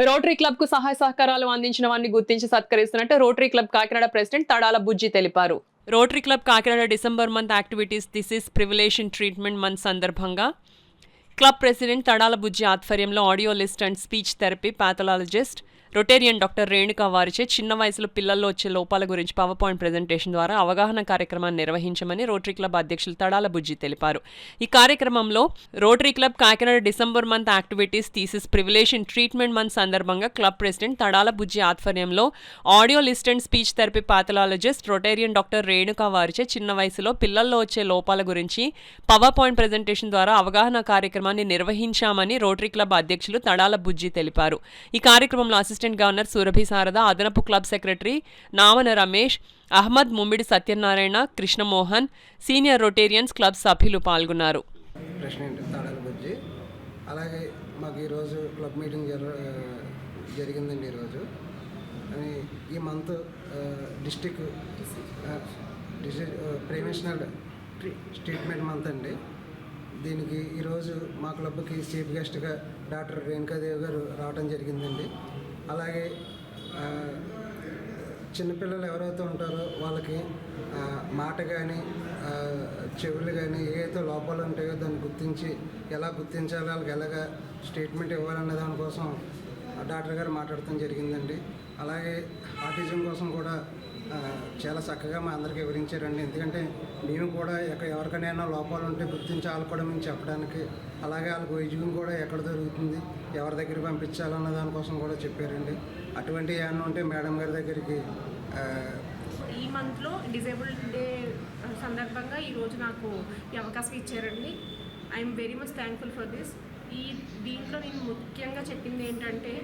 Rotary club కు సహాయ సహకారాలు అందించిన వారిని గుర్తించి సత్కరిస్తున్నట్టు rotary club Kakinada president Tadala Bujji తెలిపారు. Rotary club Kakinada December month activities this is prevention treatment month సందర్భంగా క్లబ్ ప్రెసిడెంట్ తడాల బుజ్జి ఆధ్వర్యంలో audiologist and speech therapy pathologist rotarian doctor Renuka వారిచే చిన్న వయసులో పిల్లల్లో వచ్చే లోపాల గురించి పవర్ పాయింట్ ప్రెజెంటేషన్ ద్వారా అవగాహన కార్యక్రమాన్ని నిర్వహించమని రోటరీ క్లబ్ అధ్యక్షులు తడాల బుజ్జి తెలిపారు. ఈ కార్యక్రమంలో rotary club Kakinada December month activities this is prevention treatment month సందర్భంగా క్లబ్ ప్రెసిడెంట్ తడాల బుజ్జి ఆధ్వర్యంలో audiologist and speech therapy pathologist rotarian doctor Renuka వారిచే చిన్న వయసులో పిల్లల్లో వచ్చే లోపాల గురించి పవర్ పాయింట్ ప్రెజెంటేషన్ ద్వారా అవగాహన కార్యక్రమాన్ని నిర్వహించామని రోటరీ క్లబ్ అధ్యక్షులు తడాల బుజ్జి తెలిపారు. ఈ కార్యక్రమంలో అసిస్టెంట్ గవర్నర్ సురభి శారద, అదనపు club secretary Namana Ramesh, Ahmed, Mummidi Satyanarayana, Krishnamohan, senior rotarians club సభ్యులు పాల్గొన్నారు. ప్రెసిడెంట్ తడాల బుజ్జి. అలాగే మాకు ఈరోజు క్లబ్ మీటింగ్ జరిగిందండి. ఈరోజు ఈ month district prevention treatment month అండి. దీనికి ఈరోజు మా క్లబ్కి చీఫ్ గెస్ట్గా డాక్టర్ రేణుకాదేవి గారు రావడం జరిగిందండి. అలాగే చిన్నపిల్లలు ఎవరైతే ఉంటారో వాళ్ళకి మాట కానీ చెవులు కానీ ఏవైతే లోపాలు ఉంటాయో దాన్ని గుర్తించి ఎలా గుర్తించాలి, వాళ్ళకి ఎలాగా స్టేట్మెంట్ ఇవ్వాలనే దానికోసం డాక్టర్ గారు మాట్లాడటం జరిగిందండి. అలాగే ఆటిజం కోసం కూడా చాలా చక్కగా మా అందరికీ వివరించారండి. ఎందుకంటే మేము కూడా ఎవరికైనా లోపాలు ఉంటే గుర్తించాలి కూడా మేము చెప్పడానికి, అలాగే వాళ్ళకి వైద్యం కూడా ఎక్కడ దొరుకుతుంది, ఎవరి దగ్గర పంపించాలన్న దానికోసం కూడా చెప్పారండి. అటువంటి ఏమన్నా ఉంటే మేడం గారి దగ్గరికి ఈ మంత్లో డిజేబుల్డ్ డే సందర్భంగా ఈరోజు నాకు ఈ అవకాశం ఇచ్చారండి. I'm very much thankful for this. దీంట్లో నేను ముఖ్యంగా చెప్పింది ఏంటంటే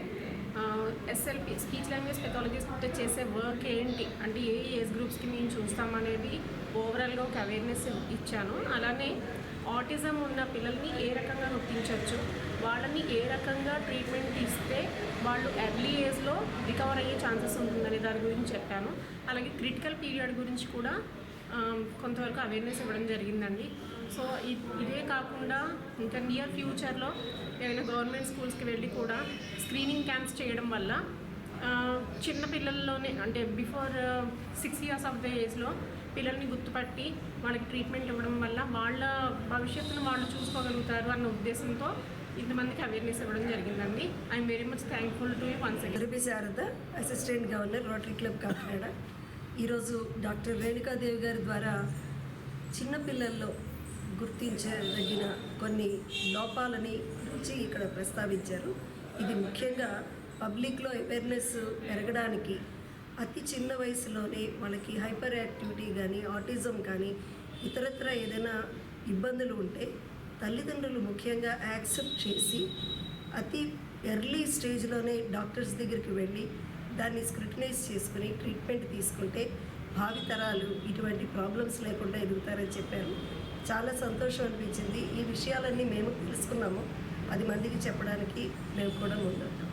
ఎస్ఎల్పి స్పీచ్ లాంగ్వేజ్ పెథాలజిస్ట్ చేసే వర్క్ ఏంటి అంటే ఏ ఏజ్ గ్రూప్స్కి మేము చూస్తామనేది ఓవరాల్గా ఒక అవేర్నెస్ ఇచ్చాను. అలానే ఆటిజం ఉన్న పిల్లల్ని ఏ రకంగా గుర్తించవచ్చు, వాళ్ళని ఏ రకంగా ట్రీట్మెంట్ ఇస్తే వాళ్ళు ఎర్లీ ఏజ్లో రికవర్ అయ్యే ఛాన్సెస్ ఉంటుందనే దాని గురించి చెప్పాను. అలాగే క్రిటికల్ పీరియడ్ గురించి కూడా కొంతవరకు అవేర్నెస్ ఇవ్వడం జరిగిందండి. సో ఇదే కాకుండా ఇంకా నియర్ ఫ్యూచర్లో ఏదైనా గవర్నమెంట్ స్కూల్స్కి వెళ్ళి కూడా స్క్రీనింగ్ క్యాంప్స్ చేయడం వల్ల చిన్న పిల్లల్లోనే అంటే బిఫోర్ 6 years ఆఫ్ ద ఏజ్లో పిల్లల్ని గుర్తుపట్టి వాళ్ళకి ట్రీట్మెంట్ ఇవ్వడం వల్ల వాళ్ళ భవిష్యత్తును వాళ్ళు చూసుకోగలుగుతారు అన్న ఉద్దేశంతో ఇంతమందికి అవేర్నెస్ ఇవ్వడం జరిగిందండి. I'm very much thankful to you once again. Surabhi Sharada, assistant governor, rotary club Kakinada. ఈరోజు డాక్టర్ రేణుకాదేవి గారి ద్వారా చిన్నపిల్లల్లో గుర్తించదగిన కొన్ని లోపాలని గురించి ఇక్కడ ప్రస్తావించారు. ఇది ముఖ్యంగా పబ్లిక్లో అవేర్నెస్ పెరగడానికి అతి చిన్న వయసులోనే మనకి హైపర్ యాక్టివిటీ కానీ ఆటిజం కానీ ఇతరత్ర ఏదైనా ఇబ్బందులు ఉంటే తల్లిదండ్రులు ముఖ్యంగా యాక్సెప్ట్ చేసి అతి ఎర్లీ స్టేజ్లోనే డాక్టర్స్ దగ్గరికి వెళ్ళి దాన్ని స్క్రూటినైజ్ చేసుకుని ట్రీట్మెంట్ తీసుకుంటే భావితరాలు ఇటువంటి ప్రాబ్లమ్స్ లేకుండా ఎదుగుతారని చెప్పారు. చాలా సంతోషం అనిపించింది. ఈ విషయాలన్నీ మేము తెలుసుకున్నాము. 10 మందికి చెప్పడానికి మేము కూడా ముందుంటాం.